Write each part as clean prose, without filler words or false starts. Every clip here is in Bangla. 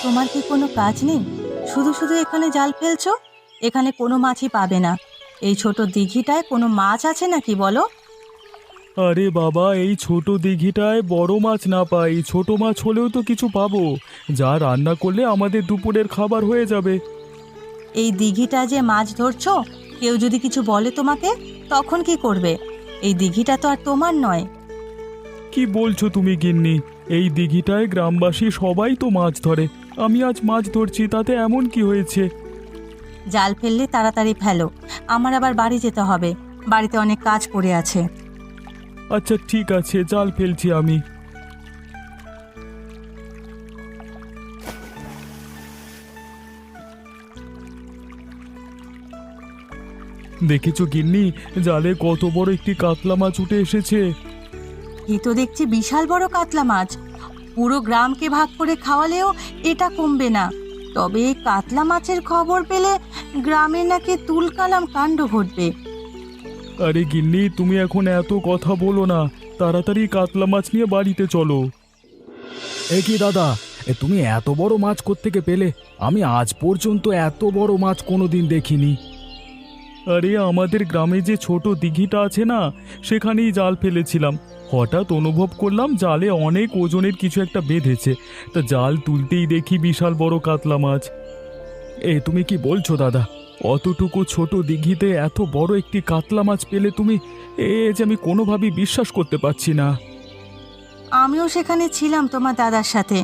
তোমার কি কোনো কাজ নেই? শুধু শুধু এখানে জাল ফেলছো? এখানে কোনো মাছই পাবে না। এই ছোট দিঘিটায় কোনো মাছ আছে নাকি বলো? আরে বাবা, এই ছোট দিঘিটায় বড় মাছ না পাই, ছোট মাছ হলেও তো কিছু পাবো, যা রান্না করলে আমাদের দুপুরের খাবার হয়ে যাবে। এই দিঘিটা যে মাছ ধরছো, কেউ যদি কিছু বলে তোমাকে, তখন কি করবে? এই দিঘিটা তো আর তোমার নয়। কি বলছো তুমি গিন্নি? এই দিঘিটায় গ্রামবাসী সবাই তো মাছ ধরে, আমি আজ মাছ ধরছি, তাতে এমন কি হয়েছে? জাল ফেললে তাড়াতাড়ি ফেলো, আমার আবার বাড়ি যেতে হবে। বাড়িতে অনেক কাজ পড়ে আছে। আচ্ছা ঠিক আছে, জাল ফেলছি আমি। দেখেছো গিন্নি, জালে কত বড় একটি কাতলা মাছ উঠে এসেছে। এই তো দেখছি বিশাল বড় কাতলা মাছ। পুরো গ্রামকে ভাগ করে খাওয়ালেও এটা কমবে না। তবে এই কাতলা মাছের খবর পেলে গ্রামে নাকি তুলকালাম কাণ্ড ঘটবে। আরে গিন্নি, তুমি এখন এত কথা বলো না, তাড়াতাড়ি কাতলা মাছ নিয়ে বাড়িতে চলো। এ কি দাদা, তুমি এত বড় মাছ কোত্থেকে পেলে? আমি আজ পর্যন্ত এত বড় মাছ কোনোদিন দেখিনি। আরে আমাদের গ্রামে যে ছোট দিঘিটা আছে না, সেখানেই জাল ফেলেছিলাম। হঠাৎ অনুভব করলাম জালে অনেক ওজনের কিছু একটা বেঁধেছে, তা জাল তুলতেই দেখি বিশাল বড় কাতলা মাছ। তুমি কি বলছো দাদা? অতটুকু ছোট দিঘিতে এত বড় একটি কাতলা মাছ পেলে তুমি? যে আমি কোনোভাবেই বিশ্বাস করতে পারছি না। আমিও সেখানে ছিলাম তোমার দাদার সাথে।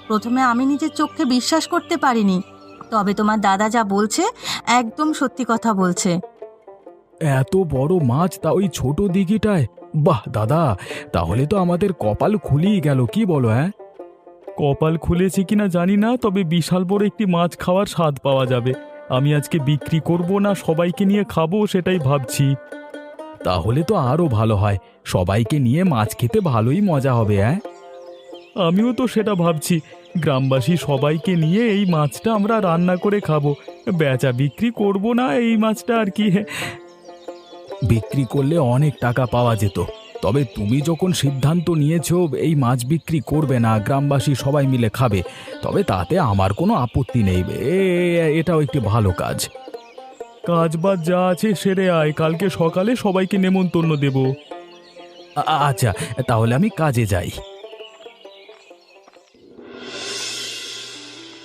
প্রথমে আমি নিজের চোখে বিশ্বাস করতে পারিনি। তবে তোমার দাদা যা বলছে, একদম সত্যি কথা বলছে। এত বড় মাছ তা ওই ছোট দিঘিটায়? বাহ দাদা, তাহলে তো আমাদের কপাল খুলেই গেল, কি বলো? কপাল খুলেছে কিনা জানি না, তবে বিশাল বড় একটি মাছ খাওয়ার স্বাদ পাওয়া যাবে। আমি আজকে বিক্রি করব না সবাইকে নিয়ে খাবো, সেটাই ভাবছি। তাহলে তো আরো ভালো হয়, সবাইকে নিয়ে মাছ খেতে ভালোই মজা হবে। আমিও তো সেটা ভাবছি। গ্রামবাসী সবাইকে নিয়ে এই মাছটা আমরা রান্না করে খাবো। বেচা বিক্রি করব না এই মাছটা আর কি। বিক্রি করলে অনেক টাকা পাওয়া যেত। তবে তুমি যখন সিদ্ধান্ত নিয়েছো এই মাছ বিক্রি করবে না, গ্রামবাসী সবাই মিলে খাবে, তবে তাতে আমার কোনো আপত্তি নেই। এটাও একটি ভালো কাজ। কাজ বাজ যা আছে সেরে আয়, কালকে সকালে সবাইকে নেমন্তন্ন দেব। আচ্ছা, তাহলে আমি কাজে যাই।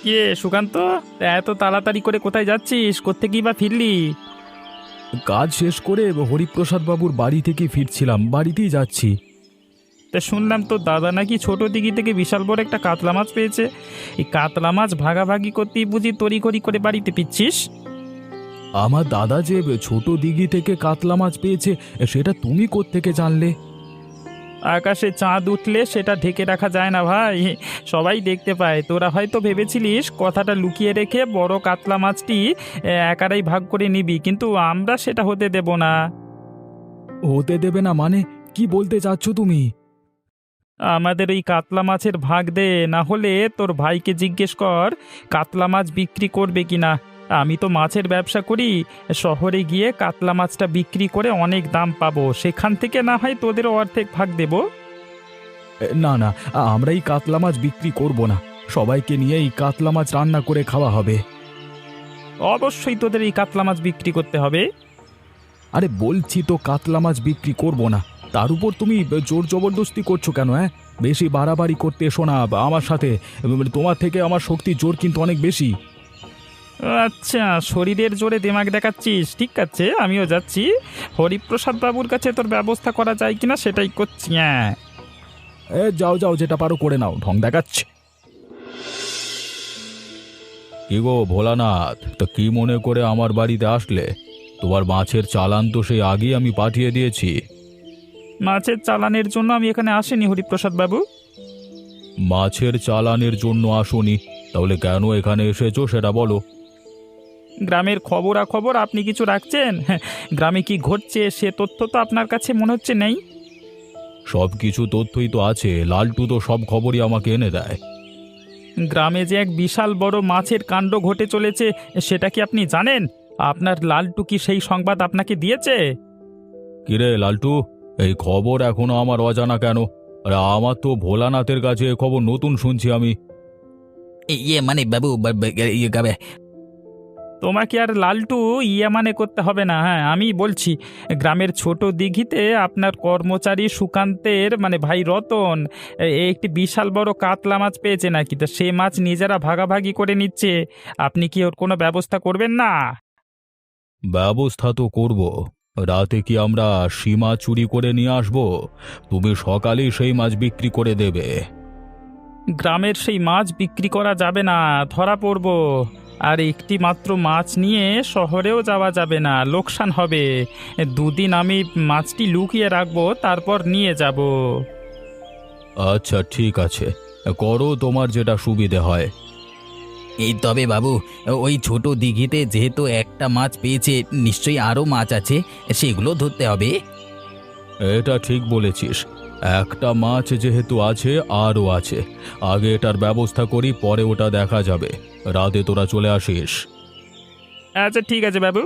কে সুকান্ত, এত তাড়াতাড়ি করে কোথায় যাচ্ছিস? কোত্থেকেই বা ফিরলি? কাজ শেষ করে হরিপ্রসাদ বাবুর বাড়ি থেকে ফিরছিলাম, বাড়িতেই যাচ্ছি। তা শুনলাম তো দাদা নাকি ছোট দিঘি থেকে বিশাল বড় একটা কাতলা মাছ পেয়েছে। এই কাতলা মাছ ভাগাভাগি করতেই বুঝি তড়িঘড়ি করে বাড়িতে ফিরছিস? আমার দাদা যে ছোট দিঘি থেকে কাতলা মাছ পেয়েছে, সেটা তুমি কোত্থেকে জানলে? আকাশে চাঁদ উঠলে সেটা ঢেকে রাখা যায় না ভাই, সবাই দেখতে পায়। তোরা হয়তো ভেবেছিলিস কথাটা লুকিয়ে রেখে বড় কাতলা মাছটি একারাই ভাগ করে নিবি, কিন্তু আমরা সেটা হতে দেব না। হতে দেবে না মানে? কি বলতে চাচ্ছ তুমি? আমাদের ওই কাতলা মাছের ভাগ দে, না হলে তোর ভাইকে জিজ্ঞেস কর কাতলা মাছ বিক্রি করবে কিনা। আমি তো মাছের ব্যবসা করি, শহরে গিয়ে কাতলা মাছটা বিক্রি করে অনেক দাম পাবো, সেখান থেকে না হয় তোদেরও অর্ধেক ভাগ দেব। না না, আমরা এই কাতলা মাছ বিক্রি করব না, সবাইকে নিয়ে এই কাতলা মাছ রান্না করে খাওয়া হবে। অবশ্যই তোদের এই কাতলা মাছ বিক্রি করতে হবে। আরে বলছি তো কাতলা মাছ বিক্রি করব না, তার উপর তুমি জোর জবরদস্তি করছো কেন? বেশি বাড়াবাড়ি করতে এসো না আমার সাথে। তোমার থেকে আমার শক্তির জোর কিন্তু অনেক বেশি। আচ্ছা, শরীরের জোরে দিমাগ দেখাচ্ছিস, ঠিক আছে, আমিও যাচ্ছি। হরিপ্রসাদ বাবুর কাছে তোর ব্যবস্থা করা যায় কিনা সেটাই করছি। হ্যাঁ, যাও যাও, যেটা পারো করে নাও, ঢং দেখাচ্ছে। কি গো ভোলানাথ, তা কি মনে করে আমার বাড়িতে আসলে? তোমার মাছের চালান তো সেই আগেই আমি পাঠিয়ে দিয়েছি। মাছের চালানের জন্য আমি এখানে আসিনি হরিপ্রসাদ বাবু। মাছের চালানের জন্য আসোনি? তাহলে কেন এখানে এসেছো সেটা বলো। গ্রামের খবরাখবর আপনি কিছু রাখছেন? হ্যাঁ, গ্রামে কি ঘটছে সে তথ্য তো আপনার কাছে মনে হচ্ছে নেই। সব কিছু তথ্যই তো আছে, লালটু তো সব খবরই আমাকে এনে দেয়। গ্রামে যে এক বিশাল বড় মাছের কাণ্ড ঘটে চলেছে, সেটা কি আপনি জানেন? আপনার লালটু কি সেই সংবাদ আপনাকে দিয়েছে? কিরে লালটু, এই খবর এখনো আমার অজানা কেন? আরে আমার তো ভোলানাথের কাছে এ খবর নতুন শুনছি আমি। ইয়ে মানে বাবু ইয়ে গাবে তোমাকে আর লালটু মানে করতে হবে না। হ্যাঁ, আমি বলছি, গ্রামের ছোট দিঘিতে আপনার কর্মচারী সুকান্তের মানে ভাই রতন একটি বিশাল বড় কাতলা মাছ পেয়েছে নাকি, তা সে মাছ নিজেরা ভাগাভাগি করে নিচ্ছে। আপনি কি ওর কোনো ব্যবস্থা করবেন না? ব্যবস্থা তো করব। রাতে কি আমরা সীমা চুরি করে নিয়ে আসবো? তুমি সকালেই সেই মাছ বিক্রি করে দেবে। গ্রামের সেই মাছ বিক্রি করা যাবে না, ধরা পড়ব। আর একটি মাত্র মাছ নিয়ে শহরেও যাওয়া যাবে না, লোকসান হবে। দুদিন আমি মাছটি লুকিয়ে রাখবো, তারপর নিয়ে যাব। আচ্ছা ঠিক আছে, করো তোমার যেটা সুবিধে হয়। এই তবে বাবু, ওই ছোট দিঘিতে যেহেতু একটা মাছ পেয়েছে, নিশ্চয়ই আরো মাছ আছে, সেগুলো ধরতে হবে। এটা ঠিক বলেছিস, একটা মাছ যেহেতু আছে আরও আছে। আগে এটার ব্যবস্থা করি, পরে ওটা দেখা যাবে। রাতে তোরা চলে আসিস। আচ্ছা ঠিক আছে বাবু।